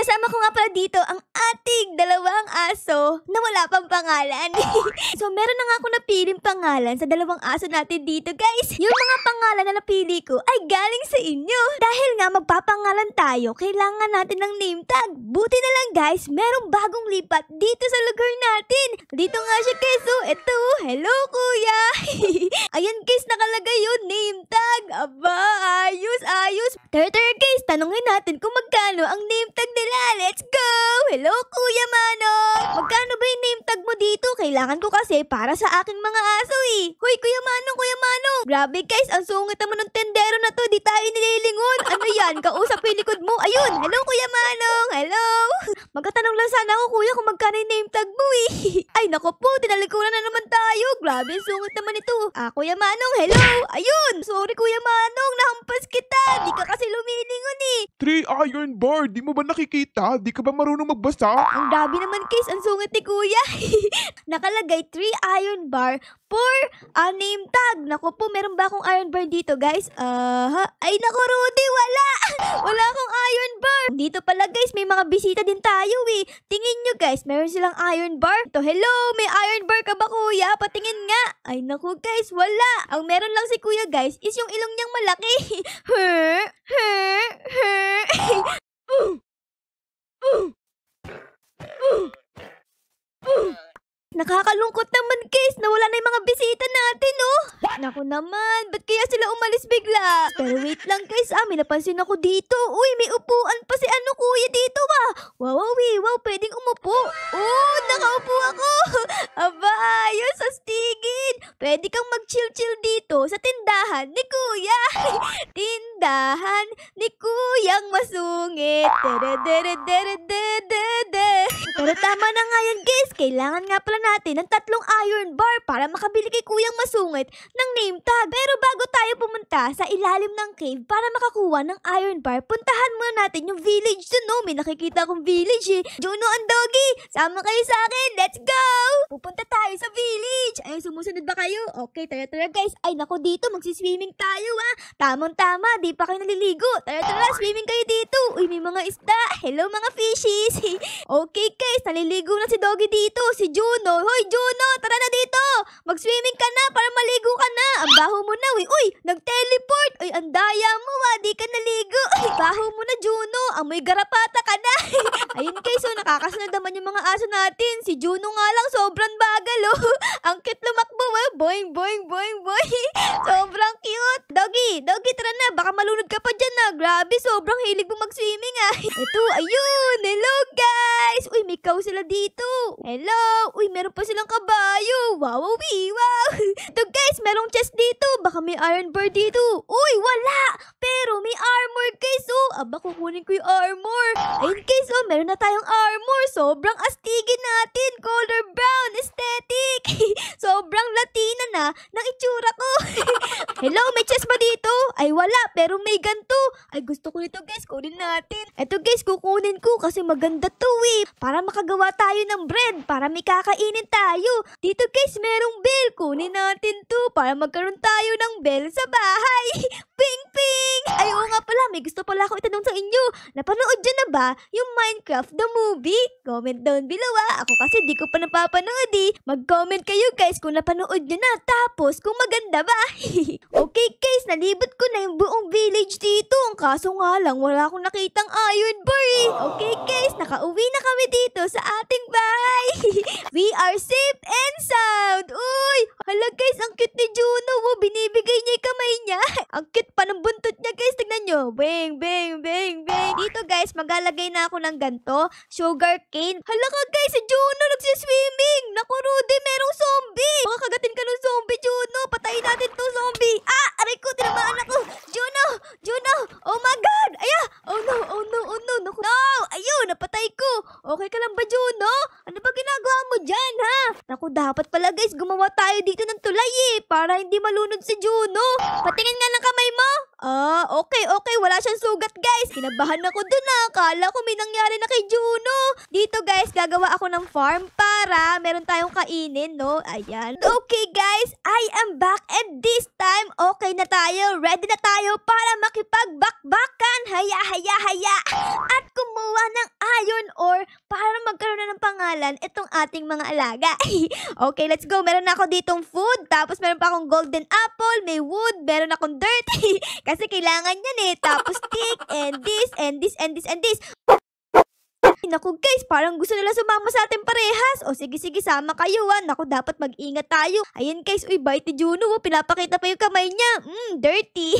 kasama ko nga pala dito ang ating dalawang aso na wala pang pangalan. So, meron na nga ako napiling pangalan sa dalawang aso natin dito, guys. Yung mga pangalan na napili ko ay galing sa inyo. Dahil nga magpapangalan tayo, kailangan natin ng name tag. Buti na lang, guys, merong bagong lipat dito sa lugar natin. Dito nga siya, guys. So, eto, hello, kuya. Ayan, guys, nakalagay yun, name tag. Aba, ayos, ayos. Tara, guys, tanungin natin kung magkano ang name tag nila. Let's go! Hello, Kuya Manong! Magkano ba yung name tag mo dito? Kailangan ko kasi para sa aking mga aso eh. Hoy, Kuya Manong, Kuya Manong! Grabe, guys, ang sungit naman ng tendero na to. Di tayo nililingon. Ano yan? Kausap yung likod mo. Ayun! Hello, Kuya Manong! Hello! Magkatanong lang sana ako, Kuya, kung magkano yung name tag mo eh. Ay, nako po, tinalikuran na naman tayo. Grabe, sungit naman ito. Kuya Manong, hello! Ayun! Sorry, Kuya Manong, nahampas kita. Di ka kasi lumilingon eh. 3 iron bar, di mo ba nakikita? Di ka ba marunong magbasa? Ang dabi naman, guys, ang sungit ni Kuya. Nakalagay 3 iron bar for name tag. Naku po, meron ba akong iron bar dito, guys? Ay, naku, Rudy, wala. Wala akong iron bar. Dito pala, guys, may mga bisita din tayo eh. Tingin nyo, guys, meron silang iron bar. Ito, hello, may iron bar ka ba, Kuya? Patingin nga. Ay, naku, guys, wala. Ang meron lang si Kuya, guys, is yung ilong niyang malaki. Nakakalungkot naman, guys, na wala na yung mga bisita natin, oh. Naku naman, ba't kaya sila umalis bigla? Pero wait lang, guys, may napansin ako dito. Uy, may upuan pa si Kuya dito, Wow, pwedeng umupo. Oh, nakaupo ako. Aba, ayos, astigid. Pwede kang mag-chill-chill dito sa tindahan ni Kuya. Tindahan ni Kuyang masungit. Pero tama na nga yan, guys. Kailangan nga pala natin ng 3 iron bar para makabili kay Kuyang masungit ng name tag. Pero bago tayo pumunta sa ilalim ng cave para makakuha ng iron bar, puntahan muna natin yung village dun, no? May nakikita akong village eh. Juno and Doggy, sama kayo sa akin. Let's go! Pupunta tayo sa village. Ay, sumusunod ba kayo? Okay, tara, guys. Ay, nako, dito magsiswimming tayo, Tamang-tama, di pa kayo naliligo. Tara, swimming kayo dito. Uy, may mga isda. Hello, mga fishies. Okay, guys, naliligo na si Doggy dito. Si Juno. Hoy, Juno, tara na dito. Mag-swimming ka na para maligo ka na. Ang baho mo na, Uy, nag-teleport. Uy, ang daya mo, Di ka naligo. Uy, baho mo na, Juno. Amoy garapata ka na. Ayun, guys, so nakakasunod naman yung mga aso natin. Si Juno nga lang, sobrang bagal, Ang cute lumakbo, Boing, boing, boing, boing. Sobrang cute. Doggy, tara na. Baka malunod ka pa dyan, Grabe, sobrang hilig mo mag-swimming, Ito, ayun. Hello, guys. Uy, may cow sila dito. Hello. Uy, meron pa silang kabayo. Wow. Ito, guys, merong chest dito. Baka may iron bar dito. Uy, wala. Pero may armor, guys, Aba, kukunin ko yung armor. Ayun, guys, meron na tayong armor. Sobrang astigin natin. Color brown, aesthetic. Sobrang Latina na ng itsura ko. Hello, may chest ba dito? Ay, wala. Pero may ganto. Ay, gusto ko nito, guys. Kunin natin. Ito, guys, kukunin ko kasi maganda to, Para makagawa tayo ng bread. Para may kakainin tayo. Dito, guys, merong bell. Kunin natin to para magkaroon tayo ng bell sa bahay. Ping, ping! Ay, oo nga pala. May gusto pala ako itanong sa inyo. Napanood dyan na ba yung Minecraft the movie? Comment down below, Ako kasi di ko pa napapanood, Mag-comment kayo, guys, kung napanood nyo na. Tapos, kung maganda ba? Okay, guys, nalibot ko na yung buong village dito. Ang kaso nga lang, wala akong nakitang iron bar, Okay, guys, nakauwi na kami dito sa ating bahay. We are safe and sound. Uy, hala, guys, ang cute ni Juno, binibigay niya yung kamay niya. Ang cute pa ng buntot niya, guys. Tignan nyo. Bang, bang, bang, bang. Dito, guys, maglalagay na ako ng ganto. Sugar cane. Hala ka, guys, si Juno nagsiswimming. Naku, Rudy, merong zombie. Makakagatin ka ng zombie, Juno. Patayin natin to zombie. Aray ko, tinamaan ako. Juno. Oh my God. Oh no. Naku. No, ayun, napatay ko. Okay ka lang ba, Juno? Ano ba ginagawa mo dyan, Naku, dapat pala, guys, gumawa tayo dito ng tulay, para hindi malunod si Juno. Patingin nga ng kamay mo. Okay. Okay, wala siyang sugat guys. Kinabahan ako dun Akala ko may nangyari na kay Juno. Dito guys, gagawa ako ng farm para meron tayong kainin, no? Ayan. Okay guys, I am back and this time, okay na tayo. Ready na tayo para makipagbakbakan. Haya, haya, haya. At kumuha ng iron ore para magkaroon na ng pangalan itong ating mga alaga. Okay, let's go. Meron na ako ditong food. Tapos meron pa akong golden apple. May wood. Meron akong dirt. Kasi kailangan yan eh. Tapos stick and this and this and this and this. Naku guys, parang gusto nila sumama sa atin parehas. O sige, sama kayo Naku, dapat mag-ingat tayo. Ayan guys, uy, bait ni Juno. Pinapakita pa yung kamay niya. Dirty.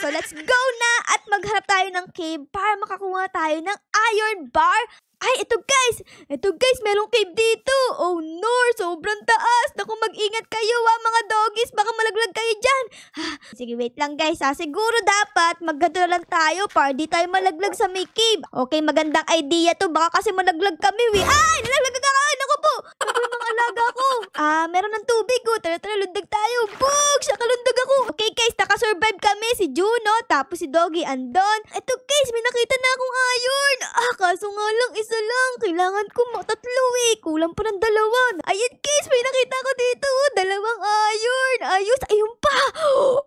So let's go na at magharap tayo ng cave para makakuha tayo ng iron bar. Ay, ito guys, merong cave dito. Oh no, sobrang taas. Naku, mag-ingat kayo mga doggies. Baka malaglag kayo dyan. Sige, wait lang guys Siguro dapat magganto na lang tayo para di tayo malaglag sa may cave. Okay, magandang idea to. Baka kasi malaglag kami. Ay, nalaglag ka. Naku po. Naku yung mga alaga ko. Meron ng tubig. Tara, lundag tayo. Bug! Kalundag ako. Okay guys, nakasurvive kami. Si Juno, tapos si Doggy andon. Ito guys, may nakita na akong iron. Kaso nga lang, isa lang. Kailangan ko tatlo Kulang pa ng dalawa. Ayan guys, may nakita ko dito. Dalawang iron. Ayos, ayun pa.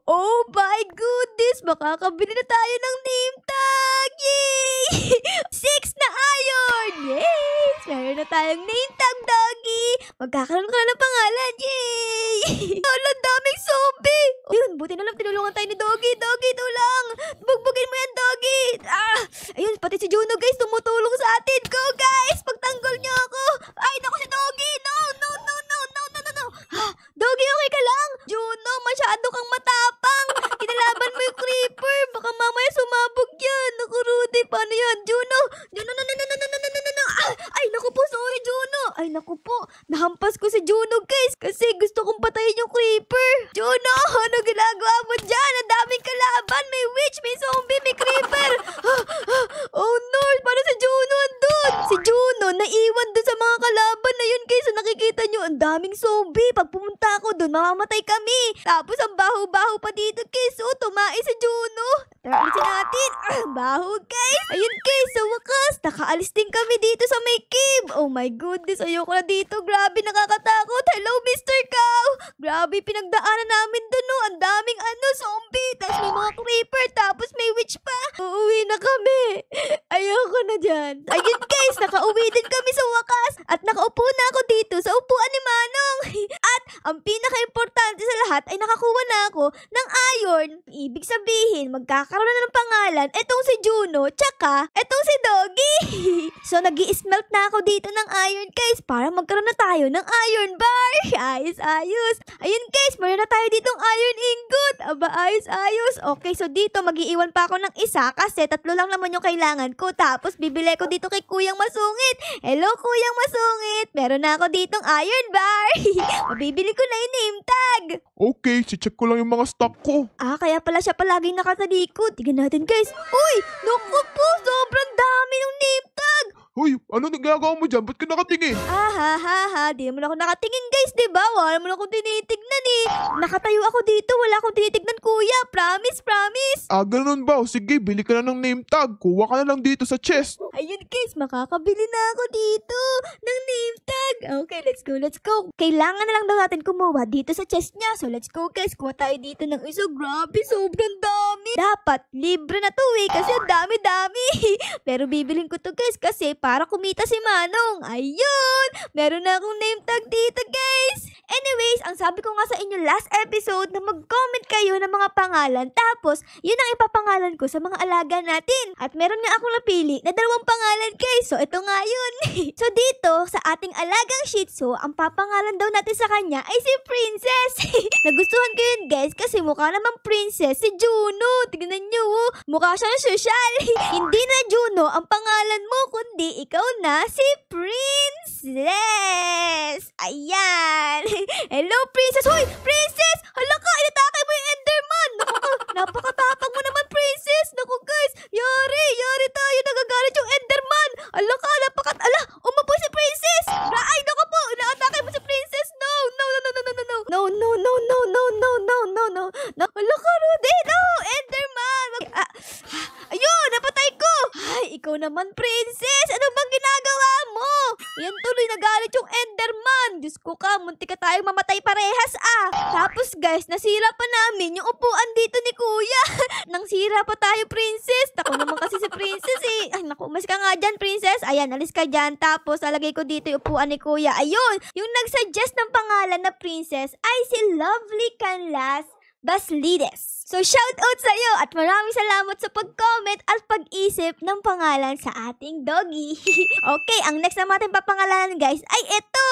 Oh my goodness. Makakabili na tayo ng name tag. Yay! 6 na iron. Yes! Meron na tayong name tag, Doggy. Magkakaroon ka na ng pangalan. Yay! Ang daming zombie. Ayun, buti na lang tinulungan tayo ni Doggy. Doggy, tulang. Bugbugin mo yan, Doggy. Ayun, pati si Juno guys, tumutulong sa atin. Go guys, pagtanggol niyo ako. Ay, naku si Doggy. No. Doggy, okay ka lang? Juno, masyado kang matapang. Kinalaban mo yung creeper. Baka mamaya sumabog yan. Naku, Rudy, paano yan? Juno, no. Ay, naku po, sorry, Juno. Ay, naku po, nahampas ko si Juno, guys, kasi gusto kong patayin yung creeper. Juno, ano ginagawa mo dyan? Ang daming kalaban. May witch, may zombie, may creeper. Oh no, paano si Juno andun? Si Juno, naiwan dun sa mga kalaban na yun, guys. So, nakikita nyo, ang daming zombie. Pag pumunta ako dun, mamamatay kami. Tapos, ang baho-baho pa dito, guys. So, tumais si Juno. Tara, alisin natin. Baho, guys. Ayun, guys, sa wakas, nakaalis din kami dito sa may cave. Oh my goodness, ayoko na dito. Grabe, nakakatakot. Hello, Mr. Cow. Grabe, pinagdaanan namin dun, no. Ang daming zombie. Tapos may mga creeper. Tapos may witch pa. Uuwi na kami. Ayoko na dyan. Ayun, guys, nakauwi din kami sa wakas. At nakaupo na ako dito sa upuan ni Manong. At ang pinaka-importante sa lahat ay nakakuha na ako ng iron. Ibig sabihin, magkakaroon na ng pangalan etong si Juno, tsaka etong si Doggy. So, nag-i-smelt na ako dito ng iron, guys, para magkaroon na tayo ng iron bar. Ayos. Ayun, guys, meron na tayo ditong iron ingot. Aba, ayos. Okay, so dito mag-iiwan pa ako ng isa kasi 3 lang naman yung kailangan ko. Tapos, bibili ko dito kay Kuyang Masungit. Hello, Kuyang Masungit. Meron na ako ditong iron bar. Mabibili ko na yung name tag. Okay, check ko lang yung mga stock ko. Kaya pala siya palaging nakatalikod. Tignan natin, guys. Uy, naku po, sobrang dami ng name tag. Hoy, ano nagagawa mo dyan? Ba't ka nakatingin? Di naman ako nakatingin, guys, diba? Wala naman akong tinitignan eh. Nakatayo ako dito, wala akong tinitignan, kuya. Promise. Ganun ba? O sige, bili ka na ng name tag. Kuha ka na lang dito sa chest. Ayun, guys, makakabili na ako dito ng name tag. Okay, let's go. Kailangan na lang daw natin kumuha dito sa chest niya. So, let's go, guys. Kuha tayo dito ng isa. Grabe, sobrang dami. Dapat, libre na to kasi ang dami-dami. Pero bibilin ko to, guys, kasi para kumita si Manong. Ayun! Meron na akong name tag dito, guys. Anyways, ang sabi ko nga sa inyo last episode na mag-comment kayo ng mga pangalan. Tapos, yun ang ipapangalan ko sa mga alaga natin. At meron nga akong napili na 2 pangalan, guys. So, ito nga yun. So, dito, sa ating alagang Shih Tzu, ang papangalan daw natin sa kanya ay si Princess. Nagustuhan ko yun, guys, kasi mukha namang princess si Juno. Tignan nyo, mukha siyang social. Hindi na Juno ang pangalan mo, kundi ikaw na si Princess. Ayan. Hello, Princess. Hoy, Princess! Hala ka, inatake mo yung Enderman. Naku, napakatapang mo naman, Princess. Naku, guys, yari tayo. Nagagalit yung Enderman. Hala ka, umupo si Princess. Ay, naku po, inaatake mo si Princess. No. Hala ka, Rudy. No, Enderman. guys, nasira pa namin yung upuan dito ni kuya. Nang sira pa tayo, princess. Ako naman kasi si princess eh. Ay naku, umas ka nga dyan, princess. Ayan, alis ka dyan. Tapos, lalagay ko dito yung upuan ni kuya. Ayun, yung nagsuggest ng pangalan na princess ay si Lovely Canlas Baslides. So, shout out sa iyo at maraming salamat sa pag-comment at pag-isip ng pangalan sa ating doggy. Okay, ang next na natin papangalanan guys ay ito!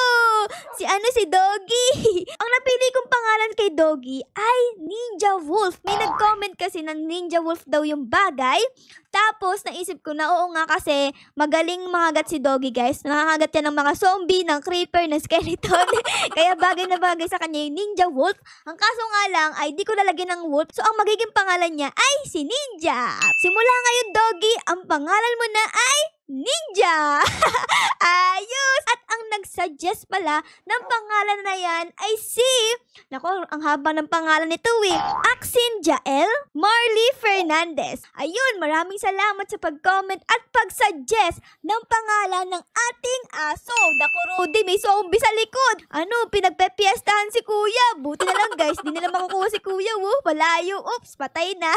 Si Doggy. Ang napili kong pangalan kay Doggy ay Ninja Wolf. May nag-comment kasi na Ninja Wolf daw yung bagay. Tapos, naisip ko na oo nga kasi magaling makagat si Doggy guys. Nakakagat yan ng mga zombie, ng creeper, ng skeleton. Kaya bagay na bagay sa kanya yung Ninja Wolf. Ang kaso nga lang ay di ko lalagyan ng wolf. So, ang magiging pangalan niya ay si Ninja. Simula ngayon, Doggy, ang pangalan mo na ay Ninja! Ayos! At ang nag-suggest pala ng pangalan na yan ay si... Nako, ang haba ng pangalan nito eh. Axin Jael Marley Fernandez. Ayun, maraming salamat sa pag-comment at pag-suggest ng pangalan ng ating aso. Naku, Rudy, may zombie sa likod. Ano, pinagpepiestahan si kuya. Buti na lang guys, di nila makukuha si kuya. Malayo. Oops, patay na.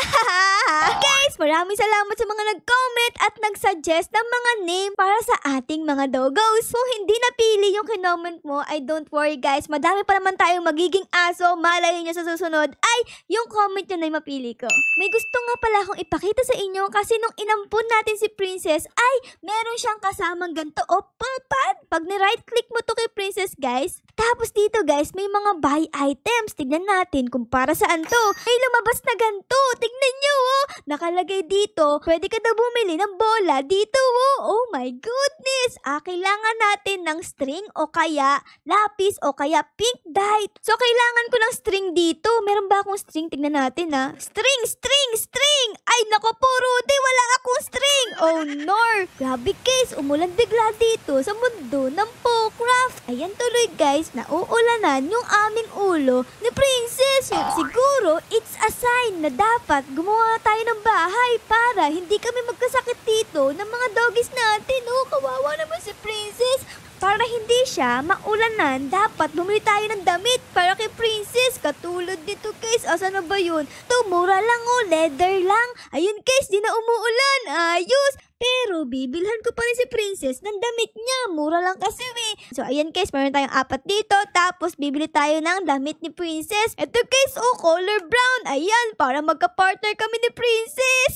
Guys, maraming salamat sa mga nag-comment at nag-suggest ng mga name para sa ating mga doggos. Kung hindi napili yung kinoment mo, ay don't worry guys. Madami pa naman tayong magiging aso. Malay nyo sa susunod ay yung comment nyo na yung mapili ko. May gusto nga pala akong ipakita sa inyo kasi nung inampun natin si Princess ay meron siyang kasamang ganito o pulpad. Pag ni-right click mo to kay Princess guys, tapos dito guys may mga buy items. Tignan natin kung para saan to. May lumabas na ganito. Tignan nyo oh. Nakalagay dito, pwede ka daw bumili ng bola dito oh. Oh my goodness! Kailangan natin ng string o kaya lapis o kaya pink dye. So, kailangan ko ng string dito. Meron ba akong string? Tignan natin ha. String! Ay, nako po, Rudy! Wala akong string! Oh, nor! Grabe guys, umulan bigla dito sa mundo ng Pocraft. Ayan tuloy guys, nauulanan yung aming ulo ni Princess. Siguro, it's a sign na dapat gumawa tayo ng bahay para hindi kami magkasakit dito ng mga doggies natin. Oh, kawawa naman si Princess. Para hindi siya maulanan, dapat bumili tayo ng damit para kay Princess. Katulad nito guys, asan na ba yun? To, mura lang oh, leather lang. Ayun guys, di na umuulan. Ayos! Pero bibilhan ko pa rin si Princess ng damit niya. Mura lang kasi eh. So ayan guys, meron tayong 4 dito. Tapos bibili tayo ng damit ni Princess. Ito guys, oh, color brown. Ayan, para magka-partner kami ni Princess.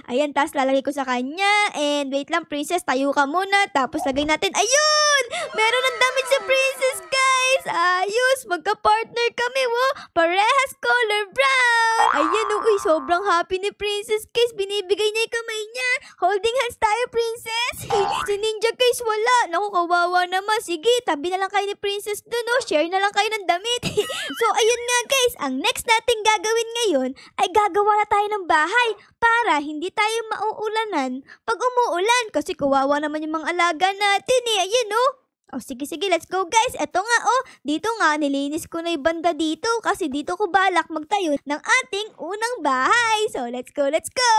Ayan, tapos lalagay ko sa kanya. And wait lang Princess, tayo ka muna. Tapos lagay natin, ayun! Meron ng damit si Princess guys. Ayos, magka-partner kami oh. Parehas color brown. Ayan oh, sobrang happy ni Princess guys. Binibigay niya yung kamay niya. Holding hands tayo, Princess. Si Ninja guys, wala. Naku, kawawa naman. Sige, tabi na lang kayo ni Princess dun, oh. Share na lang kayo ng damit. So, ayun nga guys. Ang next natin gagawin ngayon ay gagawa na tayo ng bahay para hindi tayo mauulanan pag umuulan. Kasi kawawa naman yung mga alaga natin eh. Ayun, oh. Oh, sige, let's go guys. Eto nga, oh, dito nga, nilinis ko na yung banda dito kasi dito ko balak magtayo ng ating unang bahay. So, let's go.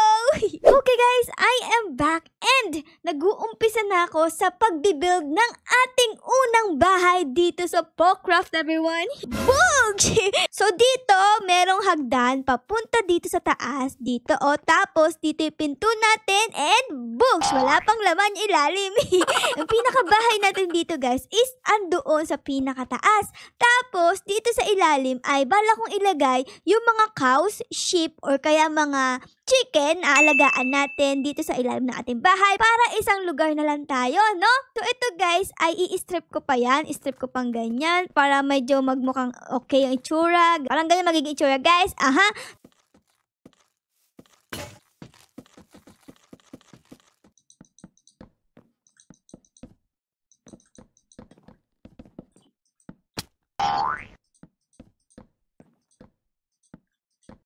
Okay guys, I am back and nag-uumpisa na ako sa pagbibuild ng ating unang bahay dito sa Pocraft, everyone. Boom! So, dito, merong hagdan papunta dito sa taas. Dito, oh, tapos dito yung pinto natin and books! Wala pang laman yung ilalim. Ang pinakabahay natin dito guys is andoon sa pinakataas. Tapos dito sa ilalim ay bala kong ilagay yung mga cows, sheep or kaya mga chicken aalagaan natin dito sa ilalim ng ating bahay para isang lugar na lang tayo, no? So ito guys ay i-strip ko pa yan. I-strip ko pang ganyan para medyo magmukhang okay yung itsura. Parang ganyan magiging itsura guys. Aha.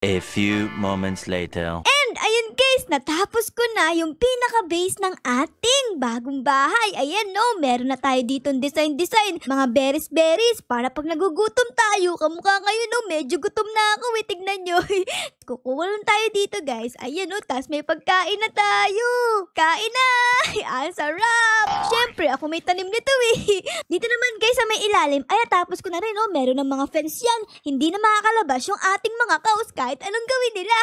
A few moments later. And ayun guys, natapos ko na yung pinaka-base ng ating bagong bahay. Ayan no, meron na tayo dito design, mga berries para pag nagugutom tayo, kamukha kayo no, medyo gutom na ako tignan nyo. Kukuha lang tayo dito guys. Ayan no, tas may pagkain na tayo. Kain na! Ang sarap! Syempre, ako may tanim nito Dito naman guys sa may ilalim, ay tapos ko na rin meron ng mga fence yan. Hindi na makakalabas yung ating mga cows kahit anong gawin nila.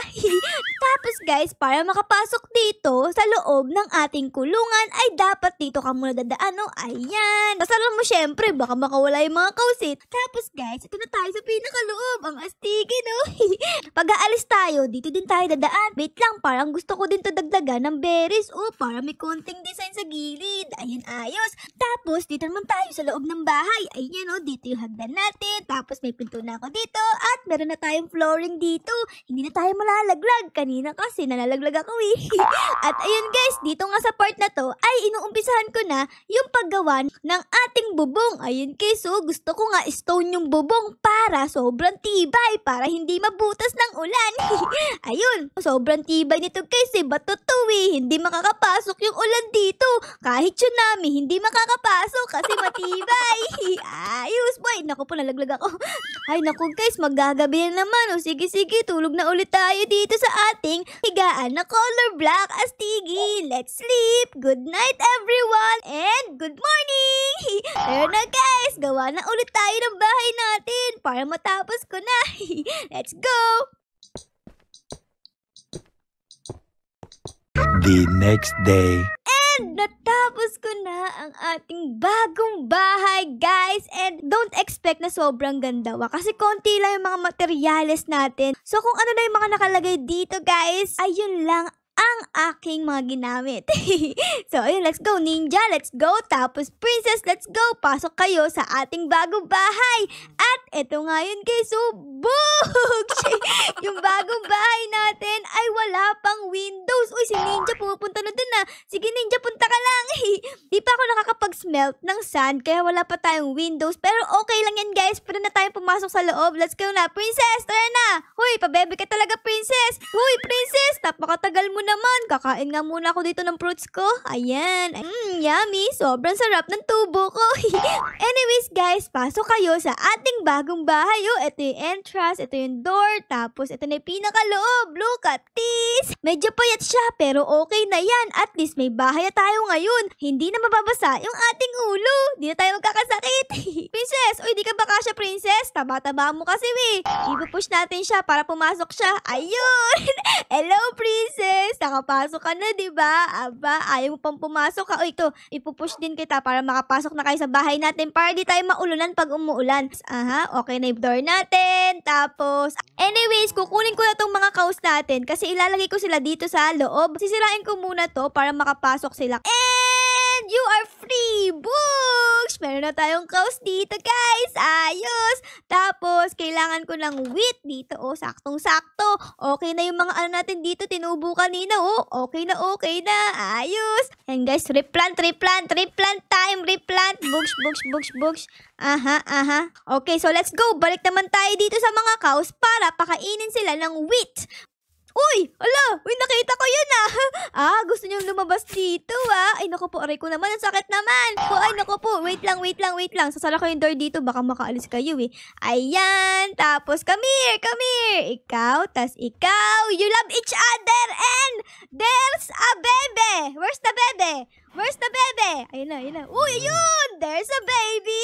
Tapos guys, para makapasok dito sa loob ng ating kulungan, ay dapat dito ka muna dadaan Ayan. Tas alam mo syempre, baka makawala yung mga cows Tapos guys, ito na tayo sa pinakaloob. Ang astigi Pag aalis tayo, dito din tayo dadaan. Wait lang, parang gusto ko din to dagdagan ng berries. Para may konting design sa gilid. Ayan, ayos. Tapos, dito naman tayo sa loob ng bahay. Ayan dito yung hagdan natin. Tapos, may pinto na ako dito. At meron na tayong flooring dito. Hindi na tayo malalaglag. Kanina kasi nalalaglag ako At ayun guys, dito nga sa part na to, ay inuumpisahan ko na yung paggawa ng ating bubong. Ayun guys, gusto ko nga stone yung bubong para sobrang tibay. Para hindi mabutas ng ulan. Ayun, sobrang tibay nito guys bato to hindi makakapasok yung ulan dito. Kahit tsunami, hindi makakapasok kasi matibay. Ayos boy. Naku po, nalaglag ako. Ay naku guys, magagabi na naman. Sige, tulog na ulit tayo dito sa ating higaan na color black astigi. Let's sleep. Good night everyone and good morning. Ayun na guys, gawa na ulit tayo ng bahay natin para matapos ko na. Let's go. The next day. And natapos ko na ang ating bagong bahay, guys. And don't expect na sobrang ganda kasi konti lang yung mga materyales natin. So kung ano na yung mga nakalagay dito, guys, ayun lang ang aking mga ginamit. So, ayun, let's go ninja, let's go. Tapos princess, let's go. Pasok kayo sa ating bagong bahay. At eto nga yun guys, bugs! Yung bagong bahay natin ay wala pang windows. Uy, si ninja pupunta na dun Sige ninja, punta ka lang. Di pa ako nakakapag-smelt ng sand, kaya wala pa tayong windows. Pero okay lang yan guys, pwede na tayong pumasok sa loob. Let's go na. Princess, tara na. Huy, pabebe ka talaga princess. Huy, princess, napakatagal mo naman. Kakain nga muna ako dito ng fruits ko. Ayan. Yummy. Sobrang sarap ng tubo ko. Anyways guys, pasok kayo sa ating bagong bahay. Ito yung entrance, ito yung door, tapos ito na yung pinakaloob. Look at this. Medyo payat siya, pero okay na yan. At least may bahay na tayo ngayon. Hindi na mababasa yung ating ulo. Hindi na tayo magkakasakit. Princess, uy, di ka ba kasya princess? Taba-taba mo kasi ipupush natin siya para pumasok siya. Ayun. Hello princess. Nakapasok ka na, diba? Aba, ayaw mo pang pumasok ka. O ito, ipupush din kita para makapasok na kayo sa bahay natin para di tayo maulunan pag umuulan. Aha, okay na yung door natin. Tapos, anyways, kukunin ko na tong mga cows natin kasi ilalagay ko sila dito sa loob. Sisirain ko muna to para makapasok sila. And you are free, books! Meron na tayong cows dito, guys. Ayos! Tapos, kailangan ko ng wheat dito. Saktong-sakto. Okay na yung mga ano natin dito. Tinubo kanina. Okay na, okay na. Ayos! And guys, replant time. Replant. Books. Aha. Okay, so let's go. Balik naman tayo dito sa mga cows para pakainin sila ng wheat. Uy! Ala! Uy, nakita ko yun gusto niyong lumabas dito Ay, naku po, aray ko naman. Ang sakit naman. Ay, naku po. Wait lang. Sasara ko yung door dito. Baka makaalis kayo Ayan. Tapos, come here. Ikaw, tas ikaw. You love each other and there's a baby. Where's the baby? Ayun na. Uy, ayun! There's a baby!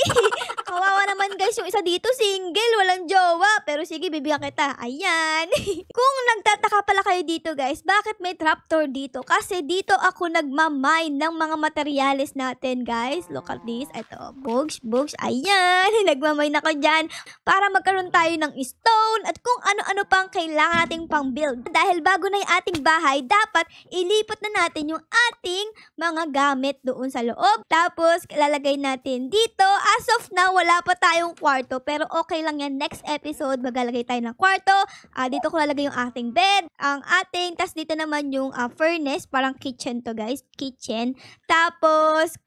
Kawawa naman guys, yung isa dito single, walang jowa. Pero sige, bibigyan kita. Ayan. Kung nagtataka pala kayo dito guys, bakit may trapdoor dito? Kasi dito ako nagmamine ng mga materyales natin guys. Look at this. Ito, books. Ayan. Nagmamine ako dyan para magkaroon tayo ng stone at kung ano-ano pang kailangan nating pang build. Dahil bago na yung ating bahay, dapat ilipat na natin yung ating mga gamit doon sa loob. Tapos, lalagay natin dito. As of now, wala pa tayong kwarto. Pero okay lang yan. Next episode, maglalagay tayo ng kwarto. Dito ko lalagay yung ating bed. Tas dito naman yung furnace. Parang kitchen to guys. Kitchen. Tapos,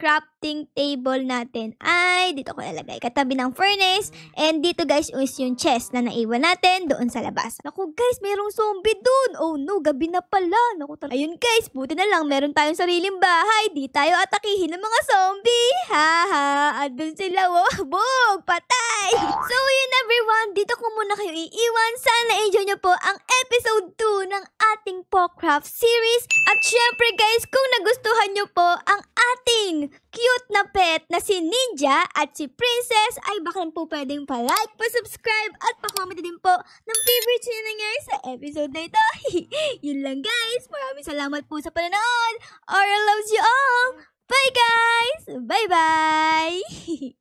crafting table natin ay dito ko lalagay. Katabi ng furnace. And dito guys is yung chest na naiwan natin doon sa labas. Naku guys, mayroong zombie doon. Oh no, gabi na pala. Naku, ayun guys, buti na lang meron tayong sariling bahay. Di tayo atakihin ng mga zombie. Haha, andun sila. Bog, patay. So yun everyone, dito ko muna kayo iiwan. Sana enjoy nyo po ang episode 2 ng ating Pocraft series. At syempre guys, kung nagustuhan nyo po ang ating cute na pet na si Ninja at si Princess, ay baka po pwedeng pa-like, pa-subscribe at pa-comment din po ng favorite nyo nangyari sa episode na ito. Yun lang guys, maraming salamat po sa panonood. Aura loves you all. Bye guys! Bye-bye!